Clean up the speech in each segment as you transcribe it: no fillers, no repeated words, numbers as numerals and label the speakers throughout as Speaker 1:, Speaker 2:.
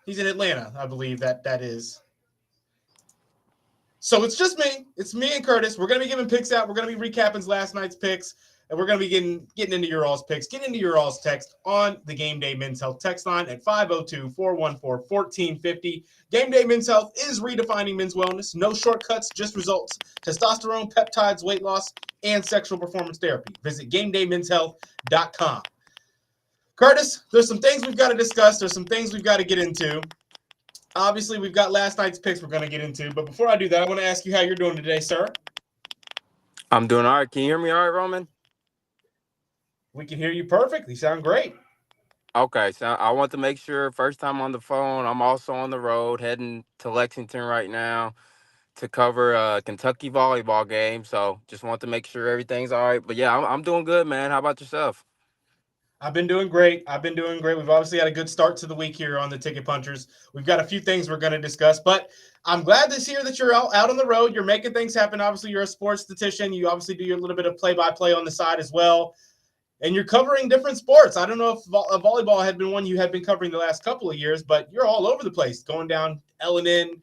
Speaker 1: He's in Atlanta, I believe that is. So it's just me. It's me and Curtis. We're going to be giving picks out. We're going to be recapping last night's picks. And we're going to be getting into your all's picks. Get into your all's text on the Game Day Men's Health text line at 502-414-1450. Game Day Men's Health is redefining men's wellness. No shortcuts, just results. Testosterone, peptides, weight loss, and sexual performance therapy. Visit GameDayMen'sHealth.com. Curtis, there's some things we've got to discuss. There's some things we've got to get into. Obviously, we've got last night's picks we're going to get into. But before I do that, I want to ask you how you're doing today, sir.
Speaker 2: I'm doing all right. Can you hear me all right, Roman?
Speaker 1: We can hear you perfectly. You sound great.
Speaker 2: Okay, so I want to make sure, first time on the phone, I'm also on the road, heading to Lexington right now to cover a Kentucky volleyball game. So just want to make sure everything's all right. But yeah, I'm doing good, man. How about yourself?
Speaker 1: I've been doing great. We've obviously had a good start to the week here on the Ticket Punchers. We've got a few things we're going to discuss, but I'm glad to hear that you're out on the road. You're making things happen. Obviously, you're a sports statistician. You obviously do a little bit of play-by-play on the side as well, and you're covering different sports. I don't know if volleyball had been one you had been covering the last couple of years, but you're all over the place, going down L&N,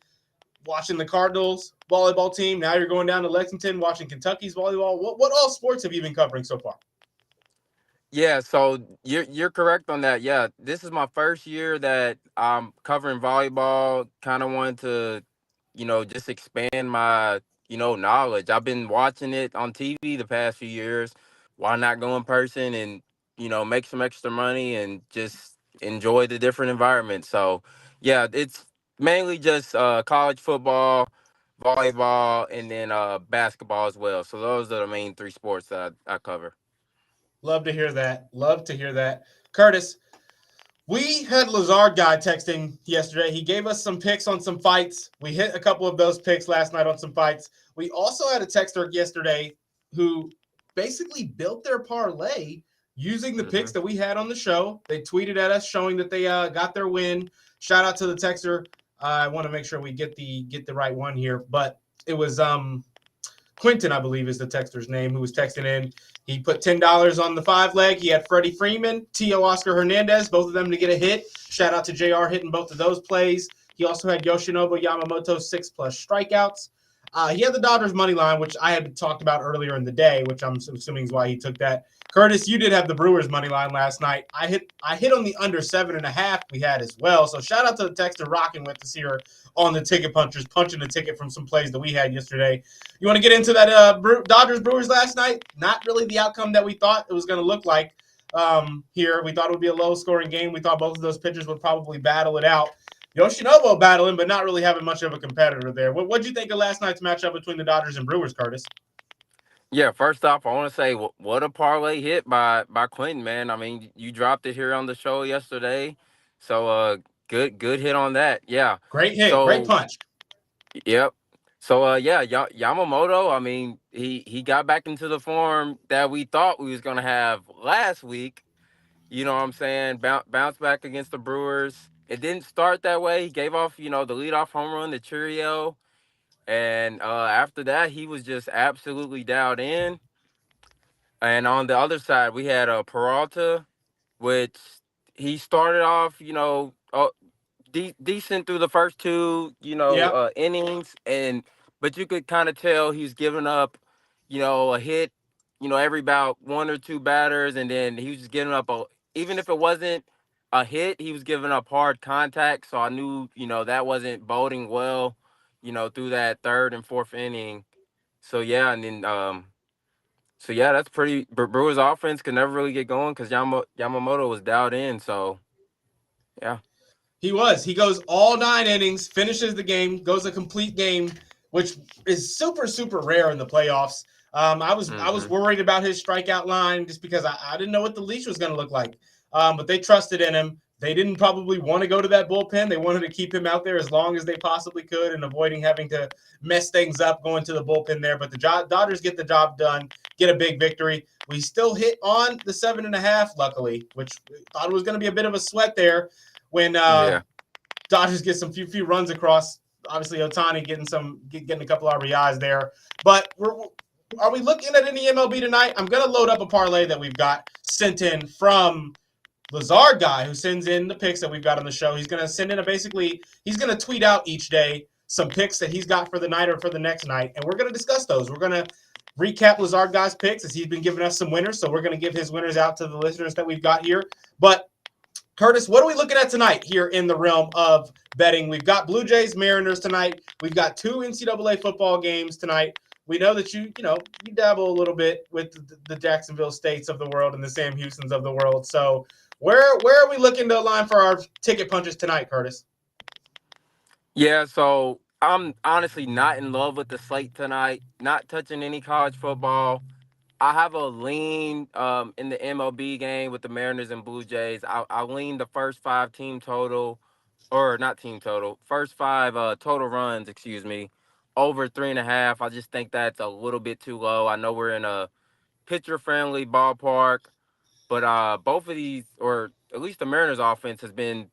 Speaker 1: watching the Cardinals volleyball team. Now you're going down to Lexington, watching Kentucky's volleyball. What all sports have you been covering so far?
Speaker 2: Yeah, so you're correct on that. Yeah, this is my first year that I'm covering volleyball. Kind of wanted to, just expand my, knowledge. I've been watching it on TV the past few years. Why not go in person and, make some extra money and just enjoy the different environments? So, yeah, it's mainly just college football, volleyball, and then basketball as well. So those are the main three sports that I cover.
Speaker 1: Love to hear that. Love to hear that. Curtis, we had Lazard guy texting yesterday. He gave us some picks on some fights. We hit a couple of those picks last night on some fights. We also had a texter yesterday who basically built their parlay using the picks that we had on the show. They tweeted at us showing that they got their win. Shout out to the texter. I want to make sure we get the right one here, but it was Quentin, I believe, is the texter's name, who was texting in. He put $10 on the 5-leg. He had Freddie Freeman, Tio Oscar Hernandez, both of them to get a hit. Shout out to JR hitting both of those plays. He also had Yoshinobu Yamamoto 6+ strikeouts. He had the Dodgers money line, which I had talked about earlier in the day, which I'm assuming is why he took that. Curtis, you did have the Brewers money line last night. I hit on the under 7.5 we had as well. So shout out to the texter rocking with us here on the Ticket Punchers, punching the ticket from some plays that we had yesterday. You want to get into that Dodgers Brewers last night? Not really the outcome that we thought it was going to look like here. We thought it would be a low-scoring game. We thought both of those pitchers would probably battle it out. Yoshinobu battling, but not really having much of a competitor there. What did you think of last night's matchup between the Dodgers and Brewers, Curtis?
Speaker 2: Yeah, first off, I want to say what a parlay hit by Clinton, man. I mean, you dropped it here on the show yesterday, so good hit on that. Yeah.
Speaker 1: Great hit, great
Speaker 2: So
Speaker 1: punch.
Speaker 2: yep. So yeah, Yamamoto. I mean, he got back into the form that we thought we was gonna have last week. You know what I'm saying? Bounce back against the Brewers. It didn't start that way. He gave off, the leadoff home run, the Cheerio. And after that, he was just absolutely dialed in. And on the other side, we had Peralta, which he started off, decent through the first two,
Speaker 1: Yeah.
Speaker 2: innings, but you could kind of tell he's giving up, a hit, every about one or two batters, and then he was just giving up even if it wasn't a hit, he was giving up hard contact. So I knew, that wasn't boding well, through that third and fourth inning. So yeah, and then so yeah, that's pretty. Brewers offense could never really get going because Yamamoto was dialed in. So yeah.
Speaker 1: He was. He goes all 9 innings, finishes the game, goes a complete game, which is super, super rare in the playoffs. I was worried about his strikeout line just because I didn't know what the leash was going to look like. But they trusted in him. They didn't probably want to go to that bullpen. They wanted to keep him out there as long as they possibly could and avoiding having to mess things up going to the bullpen there. But the Dodgers get the job done, get a big victory. We still hit on the 7.5, luckily, which thought it was going to be a bit of a sweat there when Dodgers get some few runs across. Obviously, Ohtani getting a couple RBIs there. But are we looking at any MLB tonight? I'm going to load up a parlay that we've got sent in from Lazard guy who sends in the picks that we've got on the show. He's going to send in he's going to tweet out each day some picks that he's got for the night or for the next night, and we're going to discuss those. We're going to recap Lazard guy's picks as he's been giving us some winners, so we're going to give his winners out to the listeners that we've got here. But Curtis, what are we looking at tonight here in the realm of betting? We've got Blue Jays, Mariners tonight. We've got 2 NCAA football games tonight. We know that you dabble a little bit with the Jacksonville States of the world and the Sam Houstons of the world. So where are we looking to align for our ticket punches tonight, Curtis?
Speaker 2: Yeah, so I'm honestly not in love with the slate tonight. Not touching any college football. I have a lean in the MLB game with the Mariners and Blue Jays. I lean the first 5 team total, or not team total, first 5 total runs, excuse me, over 3.5. I just think that's a little bit too low. I know we're in a pitcher-friendly ballpark, but both of these, or at least the Mariners offense, has been,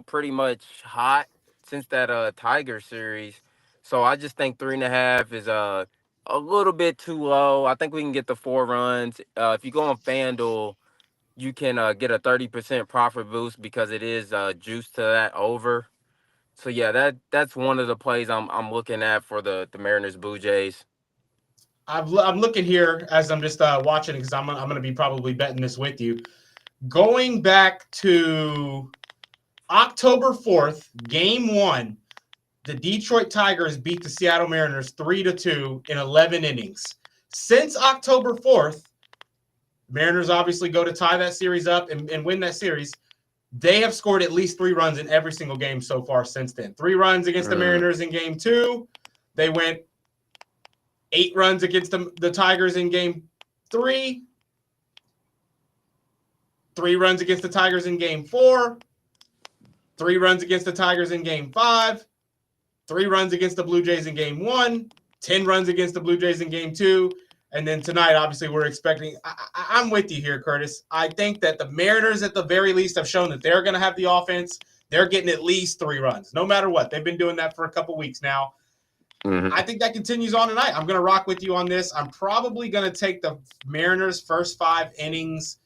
Speaker 2: pretty much hot since that Tiger series. So I just think 3.5 is a little bit too low. I think we can get the 4 runs. If you go on FanDuel, you can get a 30% profit boost because it is juiced to that over. So yeah, that's one of the plays I'm looking at for the Mariners Blue Jays.
Speaker 1: I'm looking here as I'm just watching because I'm going to be probably betting this with you. Going back to October 4th, Game 1, the Detroit Tigers beat the Seattle Mariners 3-2 in 11 innings. Since October 4th, Mariners obviously go to tie that series up and win that series. They have scored at least 3 runs in every single game so far since then. 3 runs against the Mariners in Game 2. They went 8 runs against the Tigers in Game 3. 3 runs against the Tigers in Game 4. 3 runs against the Tigers in Game 5. 3 runs against the Blue Jays in Game 1. 10 runs against the Blue Jays in Game 2. And then tonight, obviously, we're expecting – I'm with you here, Curtis. I think that the Mariners, at the very least, have shown that they're going to have the offense. They're getting at least 3 runs, no matter what. They've been doing that for a couple weeks now. Mm-hmm. I think that continues on tonight. I'm going to rock with you on this. I'm probably going to take the Mariners' first 5 innings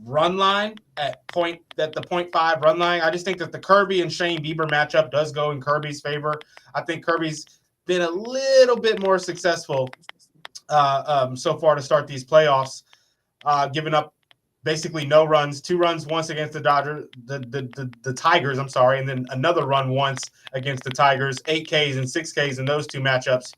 Speaker 1: run line at the 0.5 run line. I just think that the Kirby and Shane Bieber matchup does go in Kirby's favor. I think Kirby's been a little bit more successful so far to start these playoffs, giving up basically no runs, 2 runs once against the Tigers, and then another run once against the Tigers, 8 Ks and 6 Ks in those 2 matchups.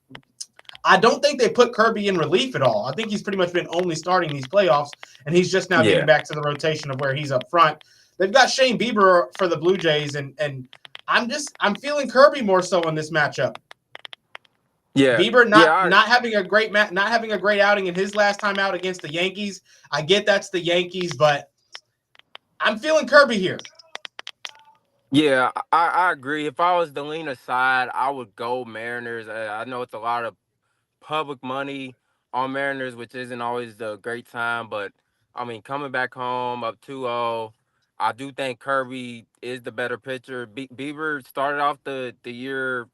Speaker 1: I don't think they put Kirby in relief at all. I think he's pretty much been only starting these playoffs, and he's just now getting back to the rotation of where he's up front. They've got Shane Bieber for the Blue Jays, and I'm feeling Kirby more so in this matchup.
Speaker 2: Yeah,
Speaker 1: Bieber not having a great outing in his last time out against the Yankees. I get that's the Yankees, but I'm feeling Kirby here.
Speaker 2: Yeah, I agree. If I was to lean aside, I would go Mariners. I know it's a lot of public money on Mariners, which isn't always the great time, but I mean, coming back home up 2-0, I do think Kirby is the better pitcher. Bieber started off the year,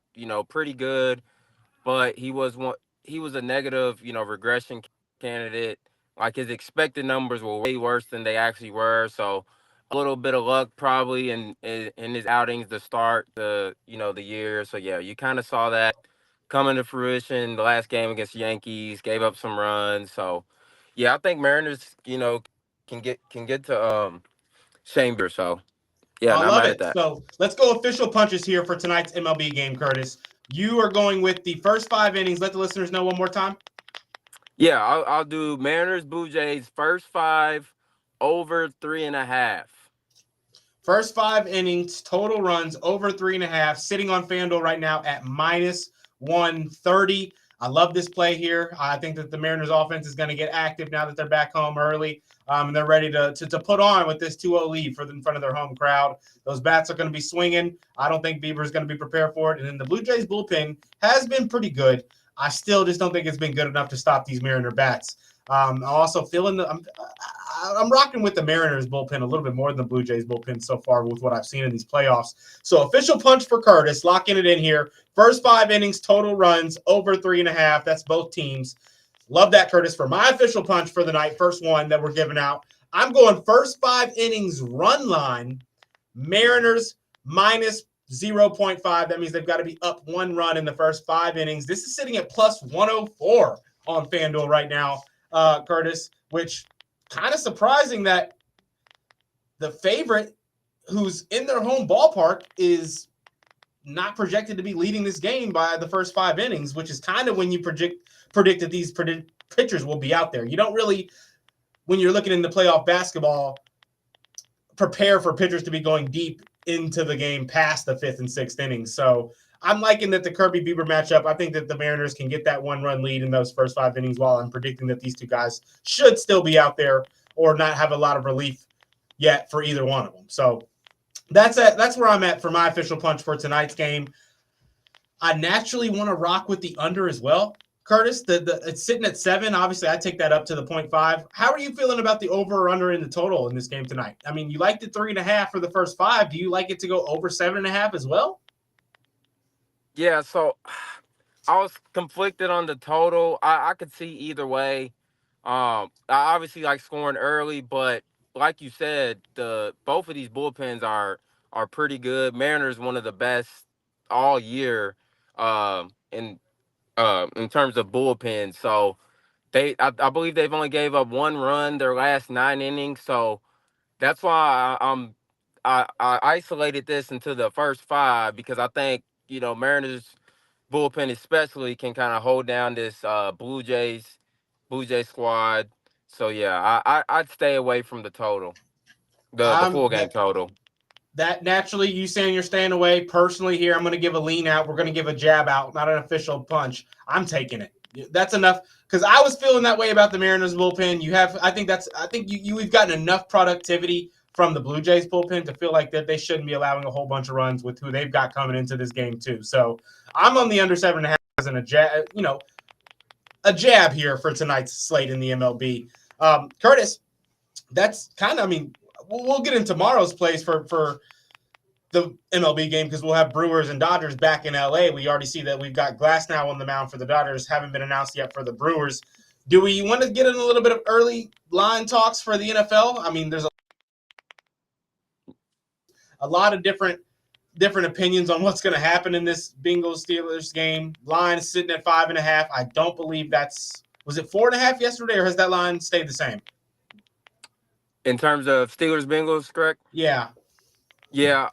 Speaker 2: pretty good, but he was a negative, regression candidate. Like his expected numbers were way worse than they actually were. So a little bit of luck probably in his outings to start the year. So yeah, you kind of saw that coming to fruition. The last game against the Yankees, gave up some runs. So yeah, I think Mariners, can get to Shane Bieber. So yeah,
Speaker 1: I
Speaker 2: not
Speaker 1: love
Speaker 2: mad
Speaker 1: it.
Speaker 2: at that.
Speaker 1: So let's go official punches here for tonight's MLB game, Curtis. You are going with the first 5 innings. Let the listeners know one more time.
Speaker 2: Yeah, I'll do Mariners Blue Jays first 5 over 3.5.
Speaker 1: First 5 innings, total runs over 3.5, sitting on FanDuel right now at -130. I love this play here. I think that the Mariners offense is going to get active now that they're back home early. And they're ready to put on with this 2-0 lead in front of their home crowd. Those bats are going to be swinging. I don't think Bieber is going to be prepared for it. And then the Blue Jays bullpen has been pretty good. I still just don't think it's been good enough to stop these Mariner bats. I'm also feeling I'm rocking with the Mariners bullpen a little bit more than the Blue Jays bullpen so far with what I've seen in these playoffs. So official punch for Curtis, locking it in here. First 5 innings, total runs over 3.5. That's both teams. Love that, Curtis. For my official punch for the night, first one that we're giving out, I'm going first 5 innings run line, Mariners minus 0.5. That means they've got to be up 1 run in the first 5 innings. This is sitting at plus 104 on FanDuel right now, Curtis, which kind of surprising that the favorite who's in their home ballpark is not projected to be leading this game by the first 5 innings, which is kind of when you predict that these pitchers will be out there. You don't really, when you're looking in the playoff basketball, prepare for pitchers to be going deep into the game past the 5th and 6th innings. So I'm liking that the Kirby Bieber matchup. I think that the Mariners can get that 1-run lead in those first 5 innings, while I'm predicting that these two guys should still be out there or not have a lot of relief yet for either one of them. So that's where I'm at for my official punch for tonight's game. I naturally want to rock with the under as well. Curtis, it's sitting at 7. Obviously, I take that up to the 0.5. How are you feeling about the over or under in the total in this game tonight? I mean, you liked it 3.5 for the first 5. Do you like it to go over 7.5 as well?
Speaker 2: Yeah, so I was conflicted on the total. I could see either way. I obviously like scoring early, but like you said, both of these bullpens are pretty good. Mariners one of the best all year, in terms of bullpen. So I believe they've only gave up 1 run their last 9 innings. So that's why I isolated this into the first 5, because I think Mariners bullpen especially can kind of hold down this Blue Jay squad. So yeah, I'd stay away from the total, the full game total.
Speaker 1: That naturally, you saying you're staying away. Personally, here I'm going to give a lean out. We're going to give a jab out, not an official punch. I'm taking it. That's enough, because I was feeling that way about the Mariners bullpen. I think we've gotten enough productivity from the Blue Jays bullpen to feel like that they shouldn't be allowing a whole bunch of runs with who they've got coming into this game too. So I'm on the under 7.5 as a jab here for tonight's slate in the MLB. Curtis, that's kind of, I mean, we'll get in tomorrow's plays for the MLB game, because we'll have Brewers and Dodgers back in LA. We already see that we've got Glass now on the mound for the Dodgers. Haven't been announced yet for the Brewers. Do we want to get in a little bit of early line talks for the NFL? I mean, there's a lot of different opinions on what's going to happen in this Bengals Steelers game. Line is sitting at 5.5. I don't believe was it 4.5 yesterday, or has that line stayed the same?
Speaker 2: In terms of Steelers Bengals, correct?
Speaker 1: Yeah.
Speaker 2: Yeah,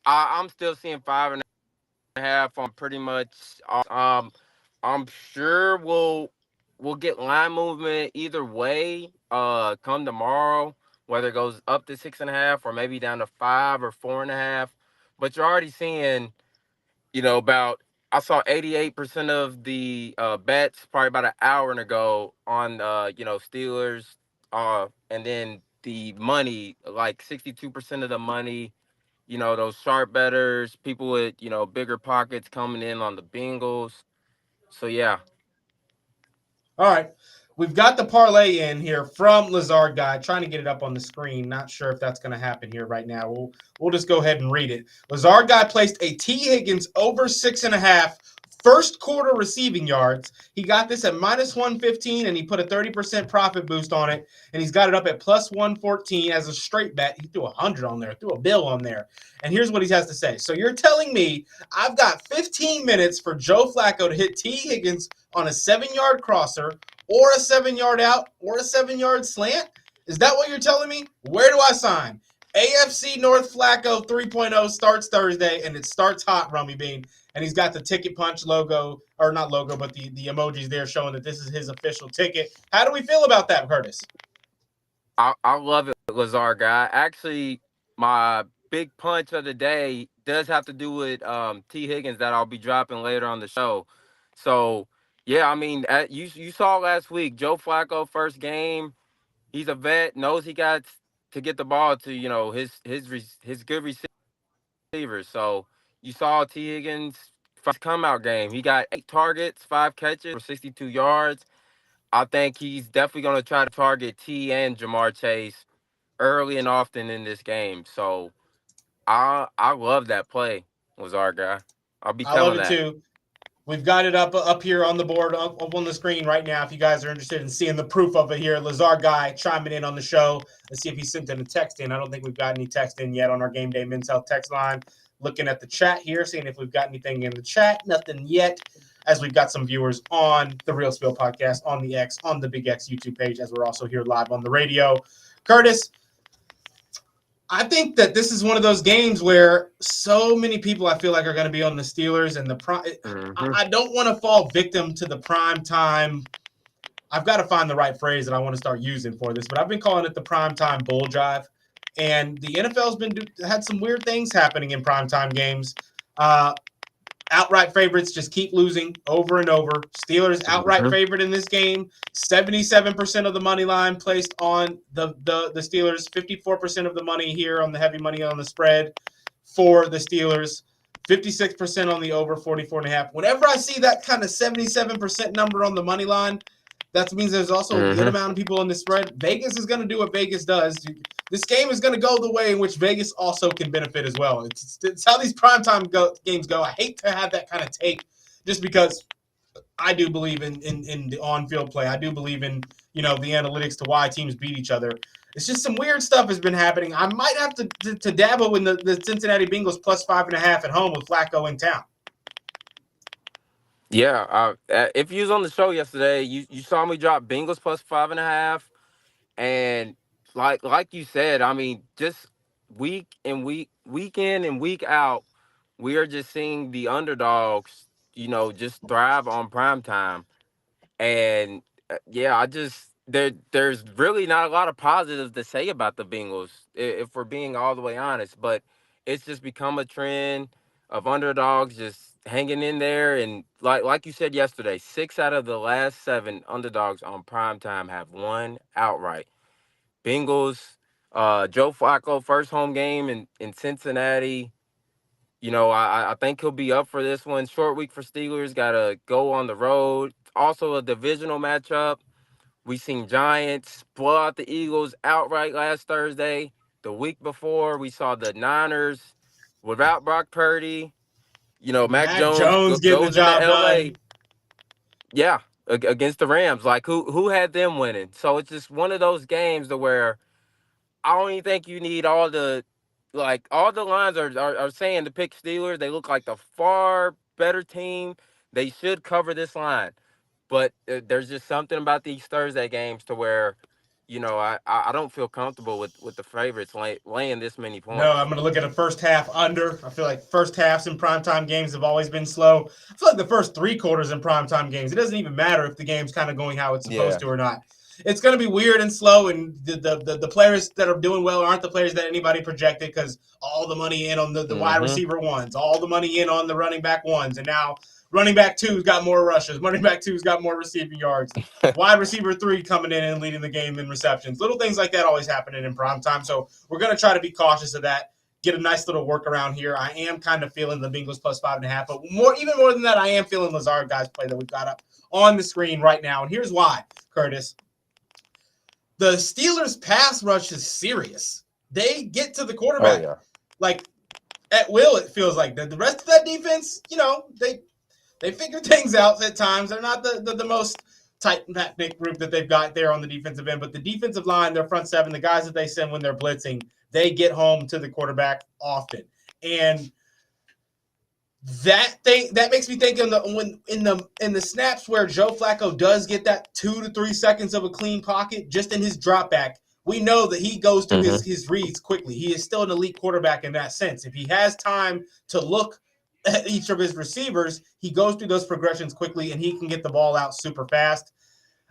Speaker 2: I'm still seeing 5.5 on pretty much. I'm sure we'll get line movement either way. Come tomorrow, whether it goes up to 6.5 or maybe down to 5 or 4.5. But you're already seeing, about, I saw 88% of the bets probably about an hour ago on Steelers, and then the money, like 62% of the money. Those sharp betters, people with, bigger pockets coming in on the Bengals. So, yeah.
Speaker 1: All right. We've got the parlay in here from Lazard Guy. Trying to get it up on the screen. Not sure if that's going to happen here right now. We'll just go ahead and read it. Lazard Guy placed a T. Higgins over 6.5 first quarter receiving yards. He got this at minus 115, and he put a 30% profit boost on it, and he's got it up at plus 114 as a straight bet. He threw 100 on there, threw a bill on there. And here's what he has to say. So you're telling me I've got 15 minutes for Joe Flacco to hit T. Higgins on a 7-yard crosser, or a 7-yard out, or a 7-yard slant? Is that what you're telling me? Where do I sign? AFC North Flacco 3.0 starts Thursday, and it starts hot, Rummy Bean. And he's got the ticket punch logo, or not logo, but the emojis there showing that this is his official ticket. How do we feel about that, Curtis?
Speaker 2: I love it, Lazar Guy. Actually, my big punch of the day does have to do with T. Higgins that I'll be dropping later on the show. So, yeah, I mean, you saw last week, Joe Flacco, first game. He's a vet, knows he got to get the ball to, his good receivers. So, you saw T. Higgins' first come-out game. He got 8 targets, 5 catches for 62 yards. I think he's definitely going to try to target T and Jamar Chase early and often in this game. So I love that play, was our guy. I'll be
Speaker 1: I love
Speaker 2: telling
Speaker 1: it
Speaker 2: that.
Speaker 1: too. We've got it up here on the board, up on the screen right now. If you guys are interested in seeing the proof of it here, Lazard guy chiming in on the show. Let's see if he sent in a text in. I don't think we've got any text in yet on our Game Day Men's Health text line. Looking at the chat here, seeing if we've got anything in the chat. Nothing yet, as we've got some viewers on the Real Spill podcast, on the X, on the Big X YouTube page, as we're also here live on the radio. Curtis, I think that this is one of those games where so many people I feel like are going to be on the Steelers and I don't want to fall victim to the prime time. I've got to find the right phrase that I want to start using for this, but I've been calling it the prime time bull drive. And the NFL's had some weird things happening in prime time games. Outright favorites just keep losing over and over. Steelers outright favorite in this game. 77% of the money line placed on the Steelers. 54% of the money here on the heavy money on the spread for the Steelers. 56% on the over, 44.5. Whenever I see that kind of 77% number on the money line, that means there's also a good amount of people on the spread. Vegas is going to do what Vegas does. This game is going to go the way in which Vegas also can benefit as well. It's how these primetime games go. I hate to have that kind of take just because I do believe in the on-field play. I do believe in, the analytics to why teams beat each other. It's just some weird stuff has been happening. I might have to dabble in the Cincinnati Bengals plus 5.5 at home with Flacco in town.
Speaker 2: Yeah, if you was on the show yesterday, you saw me drop Bengals plus 5.5, and like you said, I mean, just week in and week out, we are just seeing the underdogs, just thrive on prime time. And yeah, there's really not a lot of positives to say about the Bengals if we're being all the way honest, but it's just become a trend of underdogs just hanging in there. And like you said yesterday, 6 out of the last 7 underdogs on primetime have won outright. Bengals, Joe Flacco, first home game in Cincinnati. I think he'll be up for this one. Short week for Steelers, got to go on the road. Also a divisional matchup. We seen Giants blow out the Eagles outright last Thursday. The week before, we saw the Niners without Brock Purdy. Mac Jones
Speaker 1: getting the
Speaker 2: goes into
Speaker 1: job
Speaker 2: LA.
Speaker 1: done.
Speaker 2: Yeah, against the Rams. Like, who had them winning? So it's just one of those games to where I don't even think you need all the lines are saying to pick Steelers. They look like the far better team. They should cover this line. But there's just something about these Thursday games to where, I don't feel comfortable with the favorites laying this many
Speaker 1: No,
Speaker 2: points.
Speaker 1: I'm going to look at a first half under. I feel like first halves in primetime games have always been slow. I feel like the first 3 quarters in primetime games, it doesn't even matter if the game's kind of going how it's supposed to or not. It's going to be weird and slow, and the players that are doing well aren't the players that anybody projected because all the money in on the wide receiver ones, all the money in on the running back ones, and now running back 2's got more rushes. Running back 2's got more receiving yards. Wide receiver 3 coming in and leading the game in receptions. Little things like that always happening in primetime, so we're going to try to be cautious of that. Get a nice little workaround here. I am kind of feeling the Bengals plus 5.5, but even more than that, I am feeling Lazard guys play that we've got up on the screen right now, and here's why, Curtis. The Steelers' pass rush is serious. They get to the quarterback like at will. It feels like the rest of that defense, they figure things out at times. They're not the most tight knit group that they've got there on the defensive end, but the defensive line, their front 7, the guys that they send when they're blitzing, they get home to the quarterback often. And that makes me think in the snaps where Joe Flacco does get that 2 to 3 seconds of a clean pocket just in his drop back, we know that he goes to his reads quickly. He is still an elite quarterback in that sense. If he has time to look at each of his receivers, he goes through those progressions quickly and he can get the ball out super fast.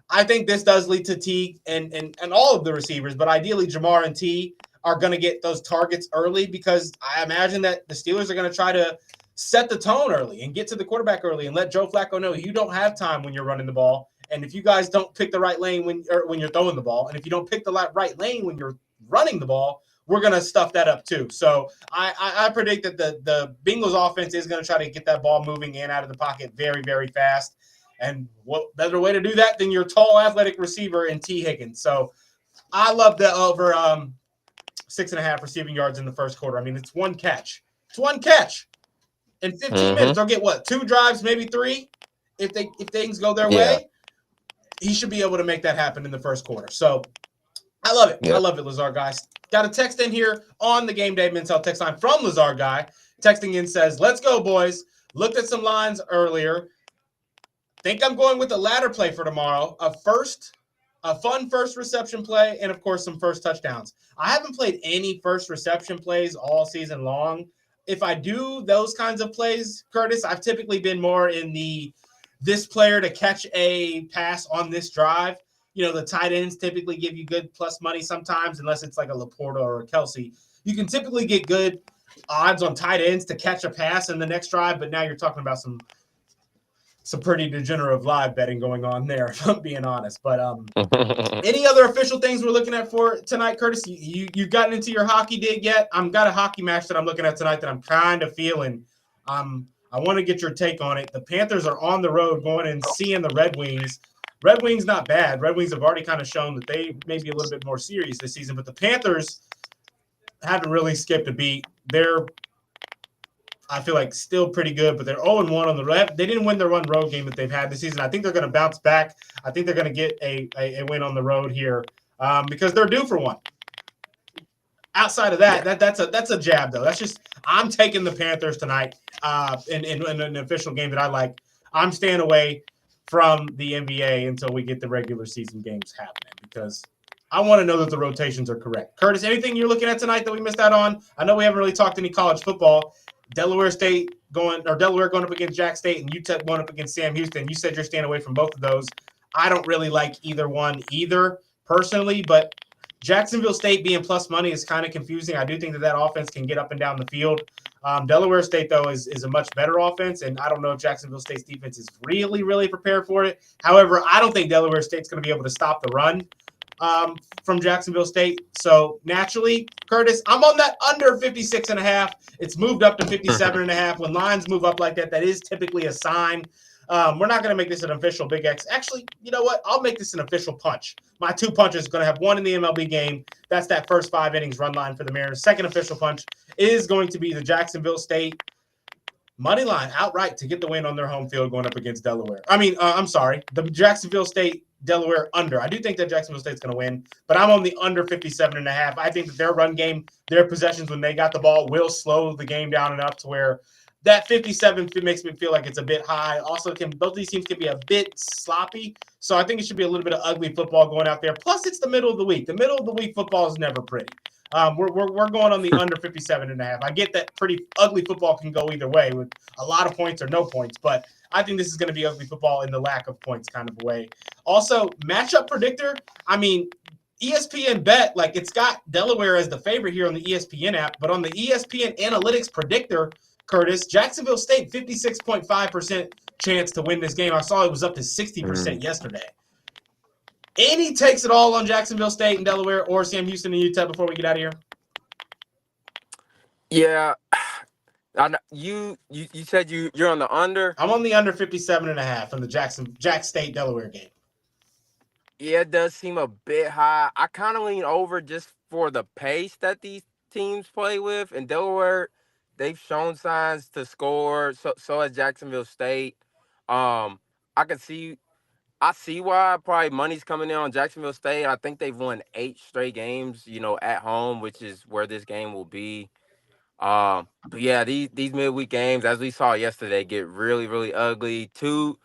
Speaker 1: I think this does lead to T and all of the receivers, but ideally Jamar and T are going to get those targets early because I imagine that the Steelers are going to try to set the tone early and get to the quarterback early and let Joe Flacco know you don't have time when you're running the ball. And if you guys don't pick the right lane when you're throwing the ball, and if you don't pick the right lane when you're running the ball, we're going to stuff that up too. So I predict that the Bengals offense is going to try to get that ball moving in and out of the pocket very, very fast. And what better way to do that than your tall, athletic receiver in T. Higgins. So I love the over 6.5 receiving yards in the first quarter. I mean, it's one catch. It's one catch. In 15
Speaker 2: Mm-hmm.
Speaker 1: minutes, they'll get what, 2 drives, maybe 3, if things go their
Speaker 2: Yeah.
Speaker 1: way. He should be able to make that happen in the first quarter. So I love it. I
Speaker 2: Yep.
Speaker 1: love it, Lazard guys. Got a text in here on the Game Day Men's Health text line from Lazard guy. Texting in says, "Let's go, boys. Looked at some lines earlier. Think I'm going with the ladder play for tomorrow. A fun first reception play, and of course some first touchdowns. I haven't played any first reception plays all season long. If I do those kinds of plays, Curtis, I've typically been more in this player to catch a pass on this drive. The tight ends typically give you good plus money sometimes, unless it's like a Laporta or a Kelsey. You can typically get good odds on tight ends to catch a pass in the next drive, but now you're talking about some pretty degenerative live betting going on there, if I'm being honest. But any other official things we're looking at for tonight, Curtis? You've gotten into your hockey dig yet? I've got a hockey match that I'm looking at tonight that I'm kind of feeling. I want to get your take on it. The Panthers are on the road going and seeing the Red Wings. Red Wings not bad. Red Wings have already kind of shown that they may be a little bit more serious this season, but the Panthers haven't really skipped a beat. They're, I feel like, still pretty good, but they're 0-1 on the road. They didn't win their one road game that they've had this season. I think they're going to bounce back. I think they're going to get a win on the road here because they're due for one. Outside of that,
Speaker 2: Yeah.
Speaker 1: that's a jab, though. That's just, I'm taking the Panthers tonight in an official game that I like. I'm staying away from the NBA until we get the regular season games happening because I want to know that the rotations are correct. Curtis, anything you're looking at tonight that we missed out on? I know we haven't really talked any college football. Delaware going up against Jack State and UTEP going up against Sam Houston. You said you're staying away from both of those. I don't really like either one either personally, but Jacksonville State being plus money is kind of confusing. I do think that offense can get up and down the field. Delaware State, though, is a much better offense, and I don't know if Jacksonville State's defense is really, really prepared for it. However, I don't think Delaware State's going to be able to stop the run from Jacksonville State. So naturally, Curtis, I'm on that under 56.5. It's moved up to 57.5. When lines move up like that, that is typically a sign. We're not going to make this an official Big X. Actually, you know what? I'll make this an official punch. My 2 punches are going to have one in the MLB game. That's that first 5 innings run line for the Mariners. Second official punch is going to be the Jacksonville State money line outright to get the win on their home field going up against Delaware. The Jacksonville State Delaware under. I do think that Jacksonville State's going to win, but I'm on the under 57.5. I think that their run game, their possessions when they got the ball will slow the game down enough to where that 57 makes me feel like it's a bit high. Also, both these teams can be a bit sloppy, so I think it should be a little bit of ugly football going out there. Plus, it's the middle of the week. The middle of the week football is never pretty. We're going on the under 57.5. I get that pretty ugly football can go either way with a lot of points or no points, but I think this is going to be ugly football in the lack of points kind of way. Also, matchup predictor. I mean, ESPN bet, like, it's got Delaware as the favorite here on the ESPN app, but on the ESPN analytics predictor, Curtis, Jacksonville State 56.5% chance to win this game. I saw it was up to 60% yesterday. Any takes at all on Jacksonville State and Delaware or Sam Houston and UTEP before we get out of here?
Speaker 2: Yeah. You said you're on the under?
Speaker 1: I'm on the under 57.5 from the Jack State Delaware game.
Speaker 2: Yeah, it does seem a bit high. I kind of lean over just for the pace that these teams play with. And Delaware, they've shown signs to score. So has Jacksonville State. I see why probably money's coming in on Jacksonville State. I think they've won 8 straight games, at home, which is where this game will be. But yeah, these midweek games, as we saw yesterday, get really, really ugly. Two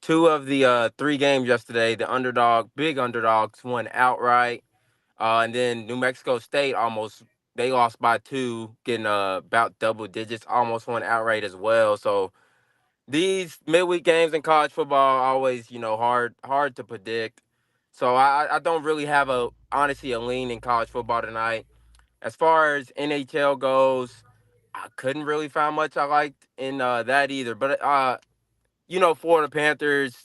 Speaker 2: of the 3 games yesterday, the big underdogs won outright. And then New Mexico State they lost by 2, getting about double digits, almost won outright as well. So these midweek games in college football are always, hard to predict. So I don't really have honestly a lean in college football tonight. As far as NHL goes, I couldn't really find much I liked in that either. But Florida Panthers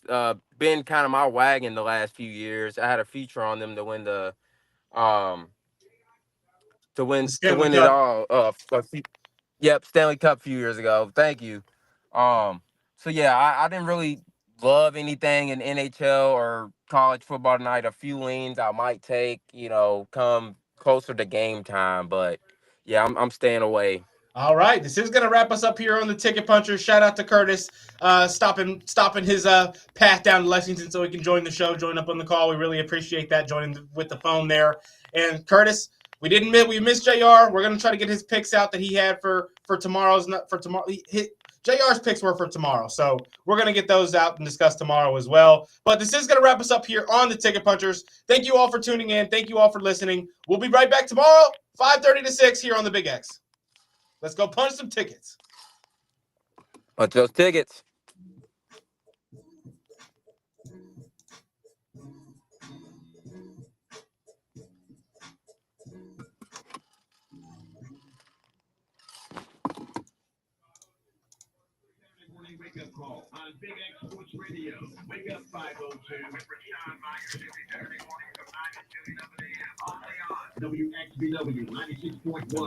Speaker 2: been kind of my wagon the last few years. I had a feature on them to win um
Speaker 1: The
Speaker 2: to
Speaker 1: Stanley
Speaker 2: win it
Speaker 1: Cup.
Speaker 2: all. Yep, Stanley Cup a few years ago. Thank you. So yeah, I didn't really love anything in NHL or college football tonight. A few leans I might take, come closer to game time, but yeah, I'm staying away.
Speaker 1: All right, this is going to wrap us up here on the Ticket Puncher. Shout out to Curtis, stopping his path down to Lexington so he can join the show, join up on the call. We really appreciate that, joining with the phone there. And Curtis, we missed JR. We're going to try to get his picks out that he had for tomorrow's, not for tomorrow. JR's picks were for tomorrow, so we're going to get those out and discuss tomorrow as well. But this is going to wrap us up here on the Ticket Punchers. Thank you all for tuning in. Thank you all for listening. We'll be right back tomorrow, 5:30 to 6 here on the Big X. Let's go punch some tickets.
Speaker 2: Punch those tickets.
Speaker 3: Wake up call on Big X Sports Radio. Wake up 502 with Rashawn Myers every Saturday morning from 9 until 11 a.m. Only on WXVW 96.1.